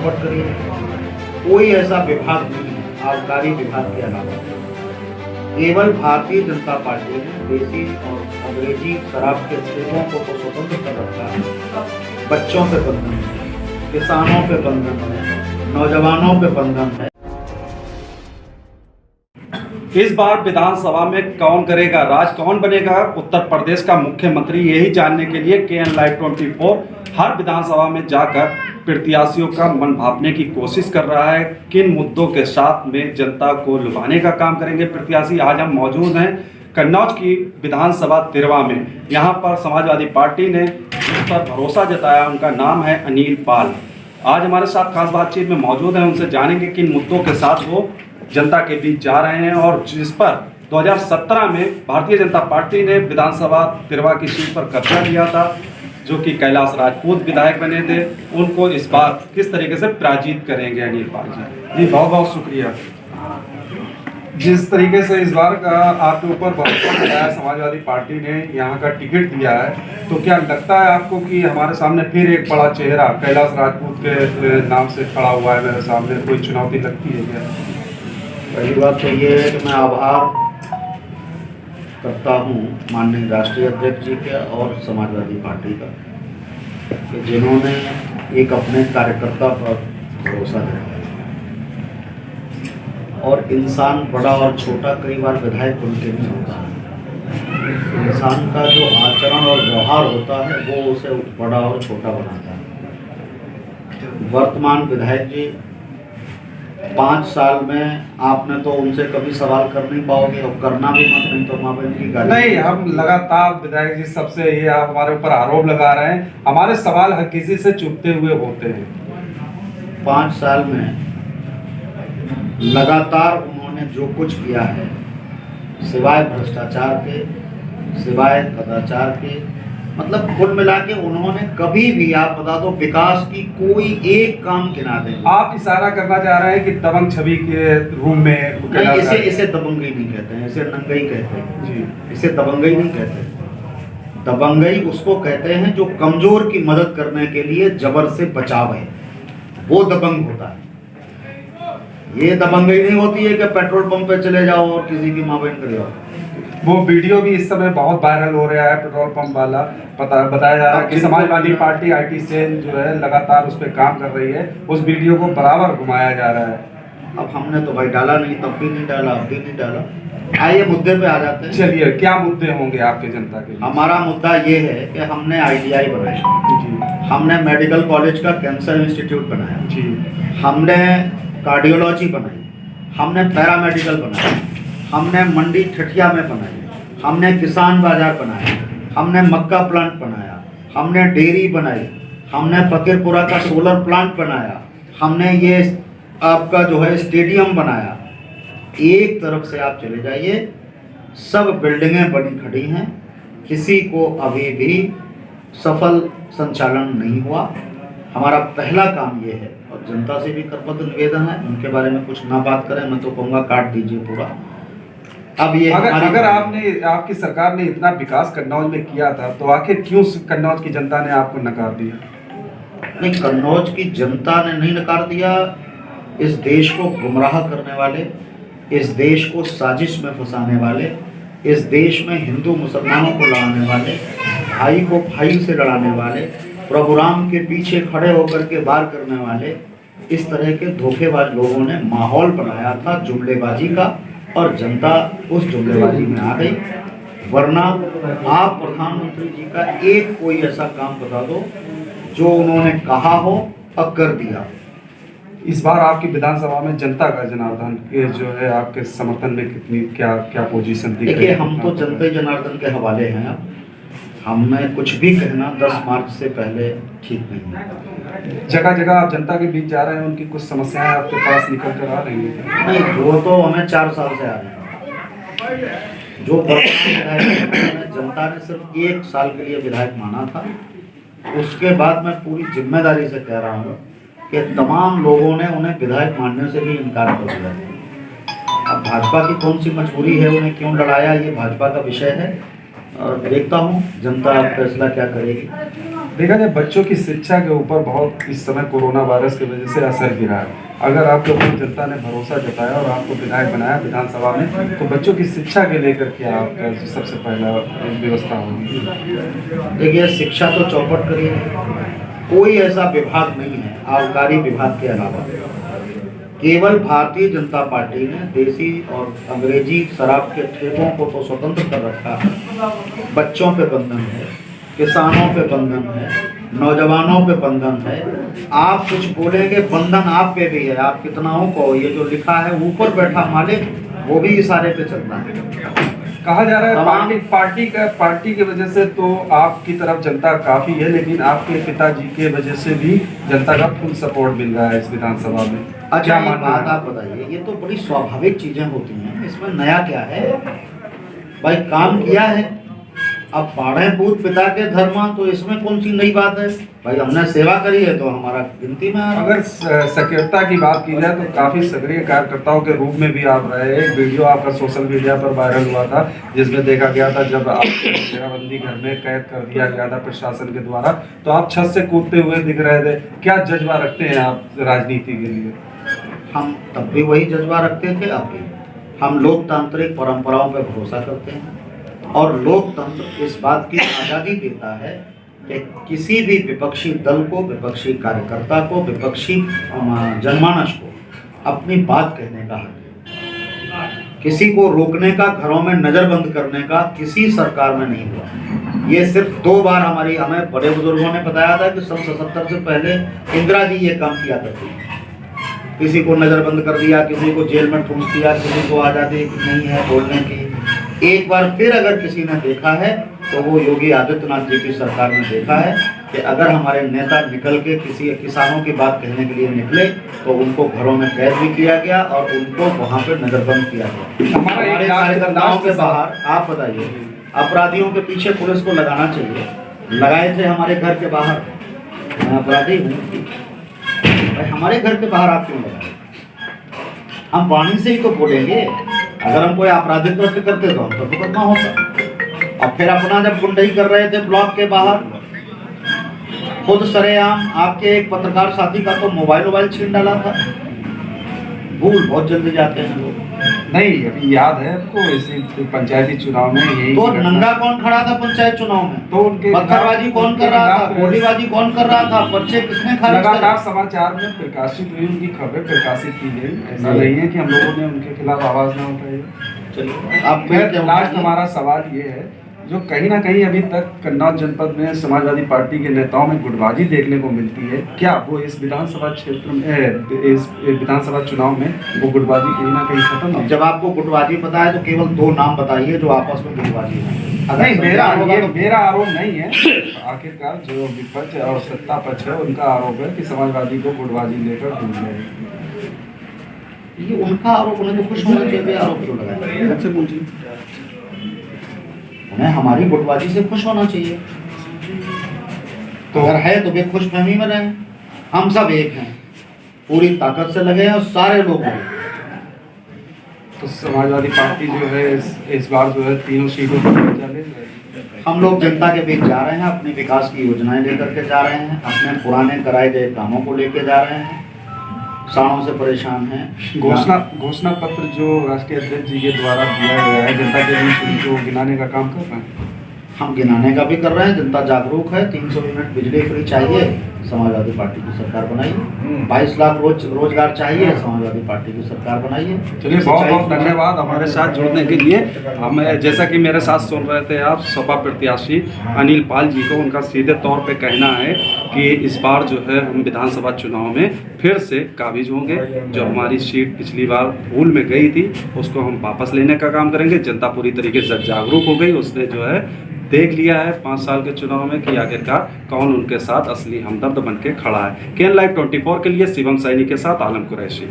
Note करिए, कोई ऐसा विभाग नहीं है आबकारी विभाग के अलावा, केवल भारतीय जनता पार्टी ने देसी और अंग्रेजी शराब के ठेकों को तो स्वतंत्र कर रखा है। बच्चों पे बंधन है, किसानों पे बंधन है, नौजवानों पे बंधन है। इस बार विधानसभा में कौन करेगा राज, कौन बनेगा उत्तर प्रदेश का मुख्यमंत्री, यही जानने के लिए KN Live 24 हर विधानसभा में जाकर प्रत्याशियों का मन भांपने की कोशिश कर रहा है। किन मुद्दों के साथ में जनता को लुभाने का काम करेंगे प्रत्याशी। आज हम मौजूद हैं कन्नौज की विधानसभा तिरवा में। यहाँ पर समाजवादी पार्टी ने जिस पर भरोसा जताया उनका नाम है अनिल पाल। आज हमारे साथ खास बातचीत में मौजूद हैं, उनसे जानेंगे किन मुद्दों के साथ वो जनता के बीच जा रहे हैं और जिस पर 2017 में भारतीय जनता पार्टी ने विधानसभा तिरवा की सीट पर कब्जा किया था, जो कि कैलाश राजपूत विधायक बने थे, उनको इस बार किस तरीके से पराजित करेंगे अनिल पाल जी। जी बहुत बहुत शुक्रिया। जिस तरीके से इस बार का आपके ऊपर भरोसा लगाया समाजवादी पार्टी ने, यहाँ का टिकट दिया है, तो क्या लगता है आपको कि हमारे सामने फिर एक बड़ा चेहरा कैलाश राजपूत के नाम से खड़ा हुआ है मेरे सामने, कोई चुनौती लगती है क्या? पहली बात तो ये है कि मैं आभार करता हूँ माननीय राष्ट्रीय अध्यक्ष जी का और समाजवादी पार्टी का कि जिन्होंने एक अपने कार्यकर्ता पर भरोसा दिया। और इंसान बड़ा और छोटा कई बार विधायक उनके नहीं होता है। इंसान का जो आचरण और व्यवहार होता है वो उसे बड़ा और छोटा बनाता है। वर्तमान विधायक जी 5 साल में आपने तो उनसे कभी सवाल कर नहीं पाओगे और करना भी मत, नहीं तो माँ बहन की गाली। नहीं, हम लगातार विधायक जी सबसे ये आप हमारे ऊपर आरोप लगा रहे हैं, हमारे सवाल हर किसी से चुपते हुए होते हैं। 5 साल में लगातार उन्होंने जो कुछ किया है, सिवाय भ्रष्टाचार के, सिवाय कदाचार के, मतलब कुल मिला के उन्होंने कभी भी, आप बता दो, विकास की कोई एक काम गिना दें। आप इशारा करना चाह रहे हैं कि दबंग छवि के रूम में नहीं, इसे दबंगई नहीं कहते हैं, इसे नंगई कहते हैं जी। इसे दबंगई नहीं कहते। दबंगई उसको कहते हैं जो कमजोर की मदद करने के लिए जबर से बचाव है, वो दबंग होता है। ये दबंगई नहीं होती है कि पेट्रोल पंप पे चले जाओ और किसी की मां बहन कर जाओ। वो वीडियो भी इस समय बहुत वायरल हो रहा है, पेट्रोल पंप वाला बताया जा रहा है कि समाजवादी पार्टी IT सेल जो है लगातार उस पर काम कर रही है, उस वीडियो को बराबर घुमाया जा रहा है। अब हमने तो भाई डाला नहीं, तब भी नहीं डाला, अब भी नहीं डाला। आइए मुद्दे पे आ जाते हैं। चलिए, क्या मुद्दे होंगे आपके जनता के लिए? हमारा मुद्दा ये है कि हमने ITI बनाया जी, हमने मेडिकल कॉलेज का कैंसर इंस्टीट्यूट बनाया जी, हमने कार्डियोलॉजी बनाई, हमने पैरामेडिकल बनाया, हमने मंडी ठठिया में बनाई, हमने किसान बाजार बनाया, हमने मक्का प्लांट बनाया, हमने डेयरी बनाई, हमने फकीरपुरा का सोलर प्लांट बनाया, हमने ये आपका जो है स्टेडियम बनाया। एक तरफ से आप चले जाइए, सब बिल्डिंगें बनी खड़ी हैं, किसी को अभी भी सफल संचालन नहीं हुआ। हमारा पहला काम ये है, और जनता से भी करबद्ध निवेदन है, उनके बारे में कुछ ना बात करें, मैं तो कहूँगा काट दीजिए पूरा। अब ये अगर आपकी सरकार ने इतना विकास कन्नौज में किया था, तो आखिर क्यों कन्नौज की जनता ने आपको नकार दिया? नहीं, कन्नौज की जनता ने नहीं नकार दिया। इस देश को गुमराह करने वाले, इस देश को साजिश में फंसाने वाले, इस देश में हिंदू मुसलमानों को लड़ाने वाले, भाई को भाई से लड़ाने वाले, प्रभु राम के पीछे खड़े होकर के वार करने वाले, इस तरह के धोखेबाज लोगों ने माहौल बनाया था जुमलेबाजी का, और जनता उस जुमलेबाजी में आ गई। वरना आप प्रधानमंत्री जी का एक कोई ऐसा काम बता दो जो उन्होंने कहा हो और कर दिया। इस बार आपकी विधानसभा में जनता का जनार्दन के जो है आपके समर्थन में कितनी क्या पोजीशन दिख रही है? देखिए, हम तो जनता जनार्दन के हवाले हैं। अब हमें कुछ भी कहना 10 मार्च से पहले ठीक नहीं है। जगह जगह आप जनता के बीच जा रहे हैं, उनकी कुछ समस्याएं आपके पास निकल कर आ रही हैं? नहीं, वो तो हमें 4 साल से आ रहे हैं। जो जनता ने सिर्फ 1 साल के लिए विधायक माना था, उसके बाद मैं पूरी जिम्मेदारी से कह रहा हूँ कि तमाम लोगों ने उन्हें विधायक मानने से भी इनकार कर दिया। अब भाजपा की कौन सी मजबूरी है, उन्हें क्यों लड़ाया, ये भाजपा का विषय है, और देखता हूँ जनता फैसला क्या करेगी। देखा जाए बच्चों की शिक्षा के ऊपर बहुत इस समय कोरोना वायरस की वजह से असर गिरा है। अगर आपके ऊपर जनता ने भरोसा जताया और आपको विधायक बनाया विधानसभा में, तो बच्चों की शिक्षा के लेकर क्या आपका सबसे पहला व्यवस्था होगी? देखिए, शिक्षा तो चौपट करी है। कोई ऐसा विभाग नहीं है आबकारी विभाग के अलावा, केवल भारतीय जनता पार्टी ने देसी और अंग्रेजी शराब के ठेकों को तो स्वतंत्र कर रखा है। बच्चों पे बंधन है, किसानों पे बंधन है, नौजवानों पे बंधन है। आप कुछ बोलेंगे बंधन आप पे भी है। आप कितनाओं को, ये जो लिखा है ऊपर बैठा मालिक वो भी इशारे पे चलता है। कहा जा रहा है पार्टी की वजह से तो आपकी तरफ जनता काफी है, लेकिन आपके पिताजी के वजह से भी जनता का फुल सपोर्ट मिल रहा है इस विधानसभा में। अच्छा, एक बात आप बताइए, ये तो बड़ी स्वाभाविक चीजें होती हैं, इसमें नया क्या है? भाई काम किया है, अब पाढ़े पूत पिता के धर्मा, तो इसमें कौन सी नई बात है? भाई हमने सेवा करी है तो हमारा गिनती में आ रहा है। अगर सक्रियता की बात की जाए तो काफी सक्रिय कार्यकर्ताओं के रूप में भी आप रहे। एक वीडियो आपका सोशल मीडिया पर वायरल हुआ था जिसमें देखा गया था जब आपको घेराबंदी घर में कैद कर दिया गया था प्रशासन के द्वारा, तो आप छत से कूदते हुए दिख रहे थे। क्या जज्बा रखते हैं आप राजनीति के लिए? हम तब भी वही जज्बा रखते थे, अब भी। हम लोकतांत्रिक परंपराओं पर भरोसा करते हैं और लोकतंत्र इस बात की आज़ादी देता है कि किसी भी विपक्षी दल को, विपक्षी कार्यकर्ता को, विपक्षी जनमानस को अपनी बात कहने का हक है। किसी को रोकने का, घरों में नज़रबंद करने का किसी सरकार में नहीं हुआ। ये सिर्फ 2 बार हमें बड़े बुजुर्गों ने बताया था कि सन 77 से पहले इंदिरा जी ये काम किया करती थी। किसी को नज़रबंद कर दिया, किसी को जेल में ठूंस दिया, किसी को आज़ादी नहीं है बोलने की। एक बार फिर अगर किसी ने देखा है तो वो योगी आदित्यनाथ जी की सरकार ने देखा है कि अगर हमारे नेता निकल के किसी किसानों की बात कहने के लिए निकले तो उनको घरों में कैद भी किया गया और उनको वहाँ पे नज़रबंद किया गया। हमारे कार्यकर्ताओं के बाहर, आप बताइए, अपराधियों के पीछे पुलिस को लगाना चाहिए, लगाए थे हमारे घर के बाहर। मैं अपराधी हूँ भाई, हमारे घर के बाहर आप क्यों लगाए? हम वाणी से ही तो बोलेंगे। अगर हम कोई आपराधिक कृत्य करते तो हम तो मुकदमा होता। और फिर अपना जब गुंडई कर रहे थे ब्लॉक के बाहर, खुद सरेआम आपके एक पत्रकार साथी का तो मोबाइल छीन डाला था। भूल बहुत जल्दी जाते हैं लोग। नहीं, अभी याद है आपको इसी पंचायती चुनाव में यही तो नंगा कौन खड़ा था पंचायत चुनाव में? तो उनके पत्थरबाजी कौन कर रहा था? गोलीबाजी कौन कर रहा था? पर्चे किसने खारिज करे? लगातार समाचार में प्रकाशित हुई, उनकी खबरें प्रकाशित की गई। ऐसा नहीं है कि हम लोगों ने उनके खिलाफ आवाज न उठाई। चलिए, अब लास्ट हमारा सवाल ये है, जो कहीं ना कहीं अभी तक कन्नौज जनपद में समाजवादी पार्टी के नेताओं में गुटबाजी देखने को मिलती है, क्या वो इस विधानसभा क्षेत्र में, इस विधानसभा चुनाव में वो गुटबाजी कहीं ना कहीं खत्म हो? जब आपको गुटबाजी पता है तो केवल 2 नाम बताइए जो आपस में गुटबाजी है। नहीं, मेरा आरोप नहीं है। आखिरकार जो विपक्ष और सत्ता पक्ष है उनका आरोप है कि समाजवादी को गुटबाजी लेकर दूर है। ये उनका आरोप, उन्हें तो खुश होना चाहिए। आरोप क्यों लगाया? उन्हें हमारी गुटबाजी से खुश होना चाहिए। तो अगर है तो वे खुशफहमी में रहें। हम सब एक हैं, पूरी ताकत से लगे हैं और सारे लोग हैं। तो समाजवादी पार्टी जो है इस बार जो है 3 सीटों पर चले। हम लोग जनता के बीच जा रहे हैं, अपनी विकास की योजनाएं लेकर के जा रहे हैं, अपने पुराने कराए गए कामों को लेकर जा रहे हैं। सालों से परेशान हैं। घोषणा पत्र जो राष्ट्रीय अध्यक्ष जी के द्वारा दिया गया है, जनता के बीच उनको गिनाने का काम कर रहे हैं। हम गिनाने का भी कर रहे हैं। जनता जागरूक है। 300 यूनिट बिजली फ्री चाहिए, समाजवादी पार्टी की सरकार बनाइए। 22 लाख रोजगार चाहिए, समाजवादी पार्टी की सरकार बनाइए। चलिए, बहुत बहुत धन्यवाद हमारे साथ जुड़ने के लिए। हम जैसा कि मेरे साथ सुन रहे थे आप सपा प्रत्याशी अनिल पाल जी को, उनका सीधे तौर पे कहना है कि इस बार जो है हम विधानसभा चुनाव में फिर से काबिज होंगे। जो हमारी सीट पिछली बार भूल में गई थी उसको हम वापस लेने का काम करेंगे। जनता पूरी तरीके से जागरूक हो गई, उसने जो है देख लिया है 5 साल के चुनाव में कि आखिरकार कौन उनके साथ असली हमदर्द बन के खड़ा है। केएन लाइव 24 के लिए शिवम सैनी के साथ आलम कुरैशी।